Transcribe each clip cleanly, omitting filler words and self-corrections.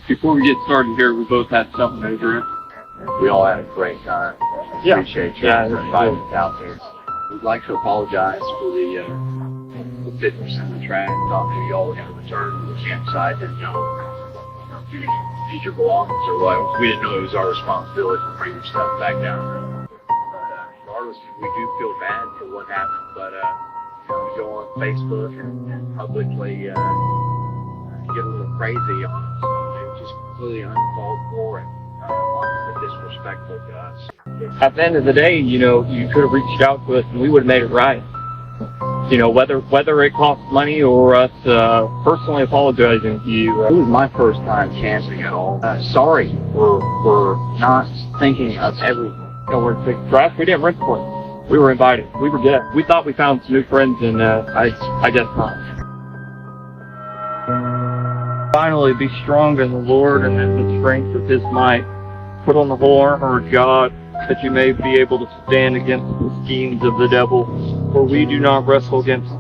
Before we get started here, we both had something to drink. We all had a great time. Yeah. Appreciate you for inviting us out there. We'd like to apologize for the 50% of the track. Thought maybe y'all were going to return to the campsite and get your belongings or what. We didn't know it was our responsibility to bring your stuff back down there. But regardless, we do feel bad for what happened. But we go on Facebook and publicly get a little crazy on us. It was just completely uncalled for and honestly disrespectful to us. At the end of the day, you know, you could have reached out to us and we would have made it right. You know, whether it cost money or us personally apologizing to you. It was my first time camping at all. Sorry for not thinking of everything. You know, we're big trash. We didn't rent for it. We were invited. We were good. We thought we found some new friends, and I guess not. Finally, be strong in the Lord and in the strength of His might. Put on the whole armor of God, that you may be able to stand against the schemes of the devil. For we do not wrestle against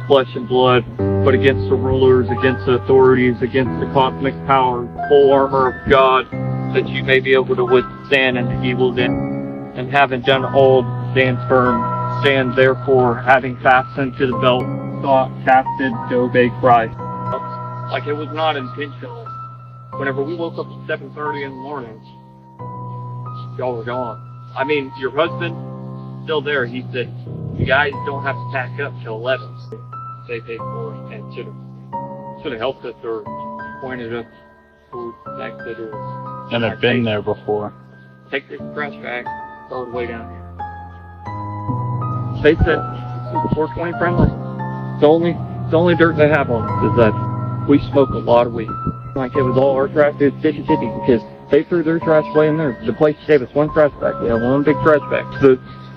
flesh and blood, but against the rulers, against the authorities, against the cosmic powers. Full armor of God, that you may be able to withstand in the evil day. And having done all, stand firm. Stand therefore, having fastened to the belt, casted to obey Christ. Like it was not intentional. Whenever we woke up at 7:30 in the morning, y'all were gone. I mean, your husband, still there. He said, you guys don't have to pack up till 11. They paid for it and should have helped us or pointed us towards the exit or. And I've been there before. Take the trash bag, throw it way down here. They said, 420 friendly. The only dirt they have on us is that we smoke a lot of weed. Like it was all our trash, it was 50-50 because they threw their trash away in there. The place gave us one trash bag. We had one big trash bag.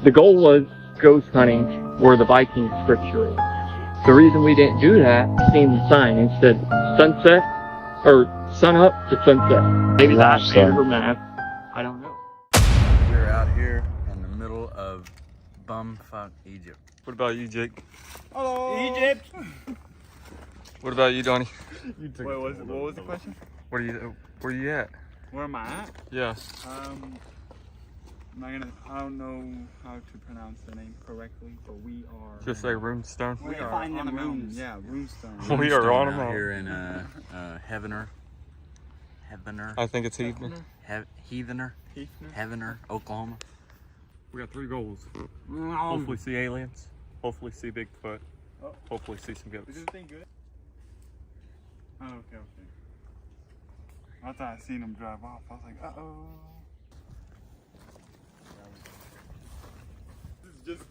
The goal was ghost hunting where the Viking scripture is. The reason we didn't do that, seen the sign, it said sunset, or sun up to sunset. Maybe that made her mad. I don't know. We're out here in the middle of bumfuck Egypt. What about you, Jake? Hello! Egypt! What about you, Donnie? Wait, what was the question? Where you at? Where am I at? Yeah. I don't know how to pronounce the name correctly, but we are. Just say Runestone. We are on the moon. Yeah, Runestone. We are on a out moon. here in Heavener. I think it's Heavener. Heavener, Oklahoma. We got 3 goals. Hopefully see aliens. Hopefully see Bigfoot. Hopefully see some Is goats. this thing good? Oh, okay. I thought I seen him drive off. I was like, uh-oh. This is just...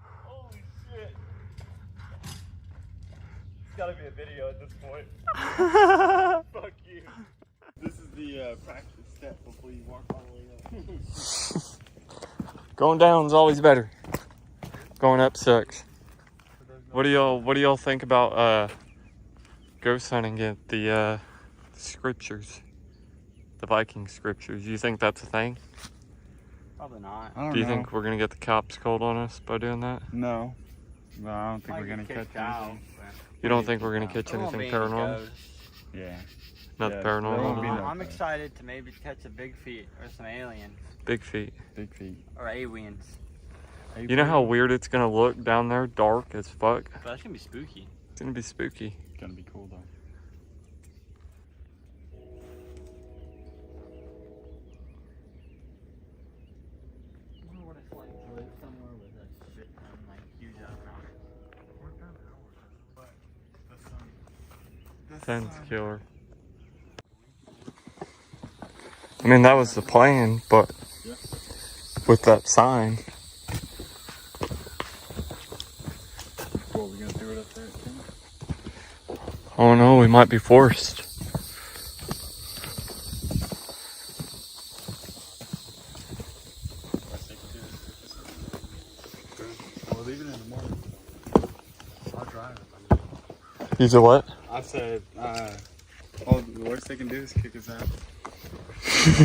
Holy shit. It's gotta be a video at this point. Fuck you. This is the practice step before you walk all the way up. Going down's always better. Going up sucks. What do y'all think about ghost hunting at the scriptures? The Viking scriptures. Do you think that's a thing? Probably not. I don't Do you know. think we're gonna get the cops called on us by doing that? No. No, I don't think we're gonna catch anything. You don't think we're gonna catch anything paranormal? Yeah. Nothing Yeah, there won't paranormal? be no I'm ghosts. excited to maybe catch a big feet or some aliens Big feet. Big feet. or aliens. You know how weird it's gonna look down there, dark as fuck? But that's gonna be spooky. It's gonna be spooky. It's gonna be cool though. I wonder what it's like to live somewhere with a shit ton, like huge ass mountains. Sun's killer. I mean, that was the plan, but with that sign. What, we gonna do it up there too? Oh no, we might be forced. Well, leave it in the morning. I'll drive it. You said what? I said, oh, the worst they can do is kick his ass.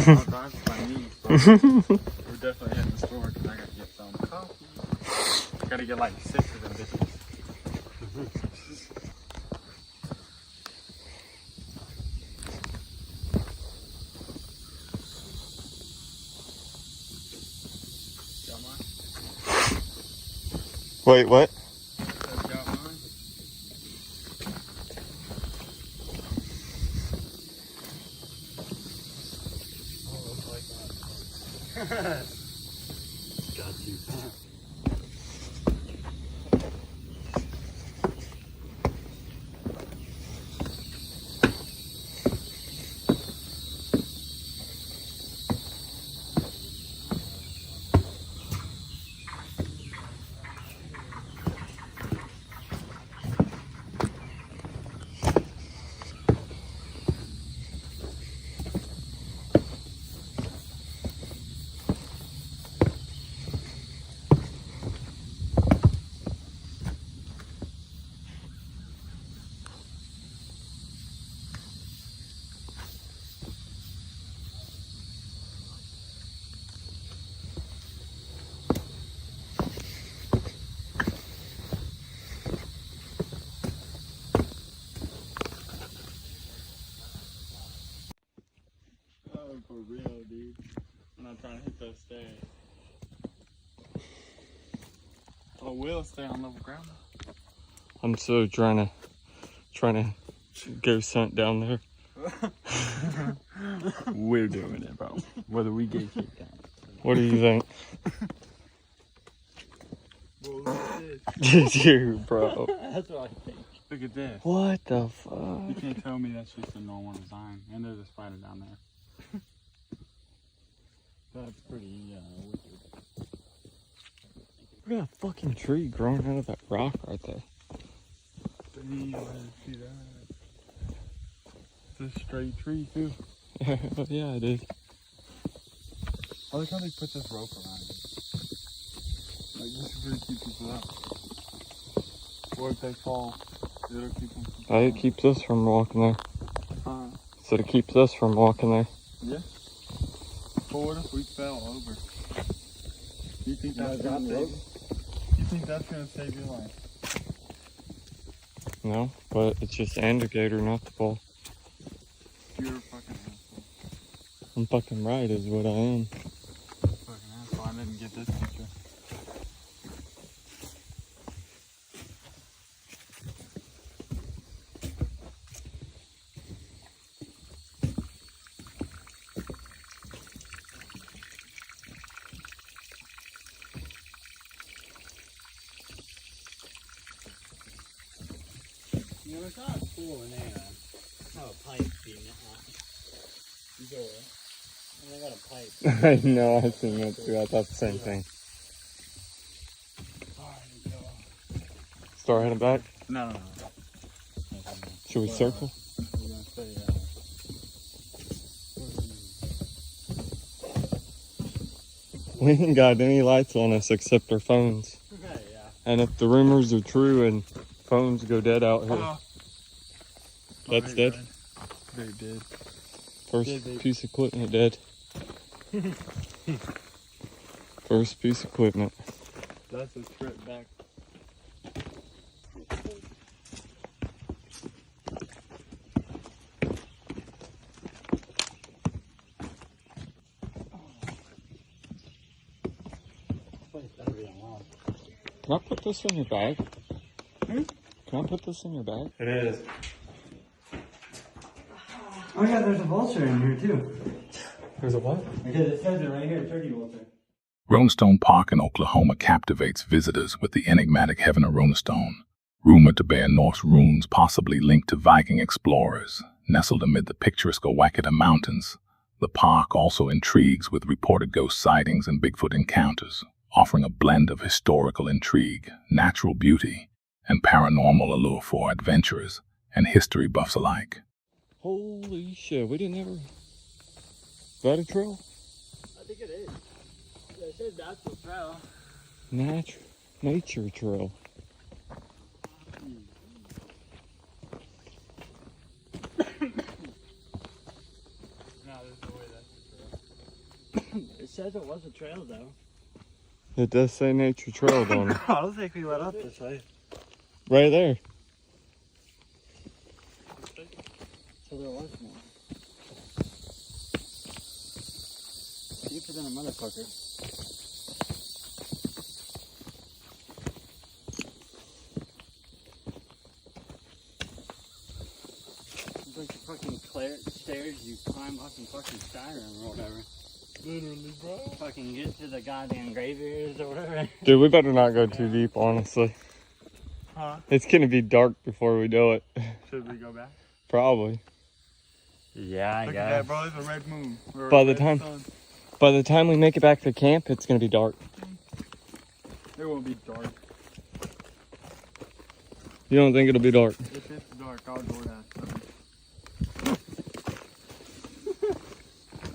I'll drive if I need, but we're definitely hitting the store because I gotta get some coffee. Gotta get like 6 of them bitches. Wait, what? I've got mine. Got you. Oh, for real, dude. I'm not trying to hit those stairs. Oh, we'll stay on level ground. I'm so trying to ghost hunt down there. We're doing it, bro. Whether we get kicked out. What do you think? Well, look at this. Dude, bro. That's what I think. Look at this. What the You fuck? can't tell me that's just a normal design. And there's a spider down there. That's pretty wicked. Look at that fucking tree growing out of that rock right there. Damn, I didn't see that. It's a straight tree, too. Yeah, it is. I like how they put this rope around it. Like, this is really keep people up. Or if they fall, it'll keep them from falling. It keeps us from walking there. So it keeps us from walking there. Yeah. But what if we fell over? You think You that's wanna gonna drop save rope? you? You think that's gonna save your life? No, but it's just an indicator not to fall. You're a fucking asshole. I'm fucking right is what I am. Fucking asshole. I didn't get this picture. You know, it's not cool when they have a pipe being You go there. And they got a pipe. I know, I seen that too. I thought the same thing. Start heading back? No. Should we circle? We're gonna stay, We ain't got any lights on us except our phones. Yeah. And if the rumors are true and phones go dead out here, that's dead. Very dead. First Dead, piece of equipment dead. First piece of equipment. That's a trip back. Can I put this in your bag? Can I put this in your bag? It is. Oh yeah, there's a vulture in here too. There's a what? Because it says it right here, turkey vulture. Runestone Park in Oklahoma captivates visitors with the enigmatic Heavener Runestone, rumored to bear Norse runes possibly linked to Viking explorers. Nestled amid the picturesque Owakita Mountains, the park also intrigues with reported ghost sightings and Bigfoot encounters, offering a blend of historical intrigue, natural beauty, and paranormal allure for adventurers and history buffs alike. Holy shit, we didn't ever... Is that a trail? I think it is. It says natural trail. Nature trail. No, there's no way that's a trail. It says it was a trail though. It does say nature trail, don't it? I don't think we went up this way. Right there. So there was one. Deeper than a motherfucker. fucking stairs you climb up in fucking Skyrim or whatever. Literally, bro. Fucking get to the goddamn graveyards or whatever. Dude, we better not go too deep, honestly. Huh? It's gonna be dark before we do it. Should we go back? Probably. Yeah, I Look guess. at that, bro. It's a red moon. Or a By the red time- sun. By the time we make it back to camp, it's gonna be dark. It won't be dark. You don't think it'll be dark? If it's dark, I'll door that.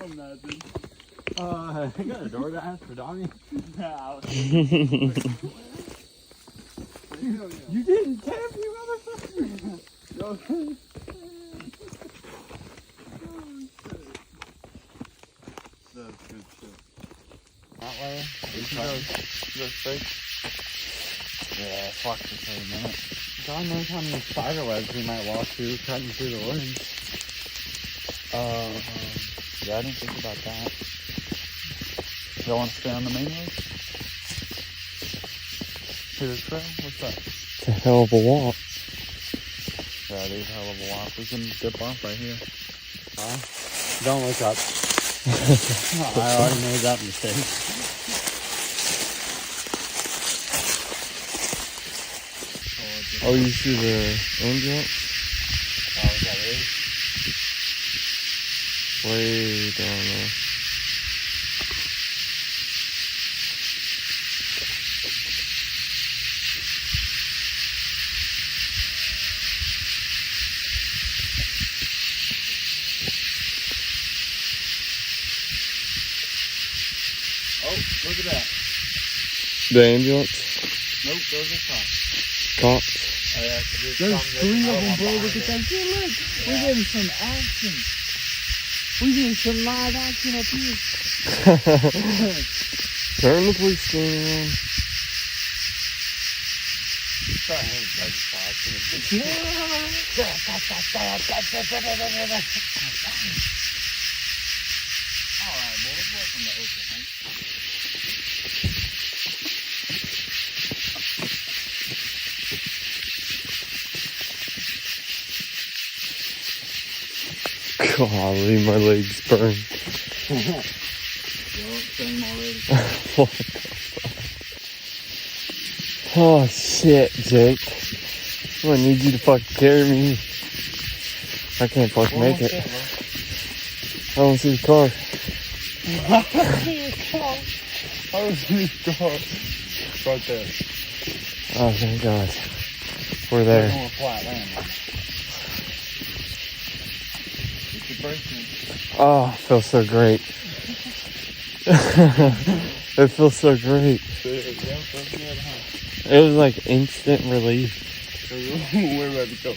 Imagine. I got a door to ask for Donnie. Nah, You didn't tap, you motherfucker! That's good shit. That way? Yeah, fuck for 30 minutes. God knows how many spider webs we might walk through cutting through the woods. Yeah, I didn't think about that. Y'all want to stay on the main road? To the trail? What's that? It's a hell of a walk. Yeah, it is a hell of a walk. We can dip off right here. Don't look up. I already made that mistake. Oh, you see the ambulance? Oh, is that it? Way down there. Oh, look at that. The ambulance? Nope, those are cops. Cops? Oh, yeah, 'cause there's There's some 3 that of them, come bro. up Look at behind that. Yeah, look. We're getting some action. We're getting some live action up here. Turn the police scanner on. Alright, boys, welcome to Oklahoma. Golly, my legs burn. Well, same already. Oh shit, Jake. I'm gonna need you to fucking carry me. I can't fucking make it. I don't see the car. I was in his car. Right there. Oh, thank God. We're there. On a flat land. It's your bracelet. Oh, it feels so great. It feels so great. Yeah, that's good, huh? It was like instant relief. We're about to go.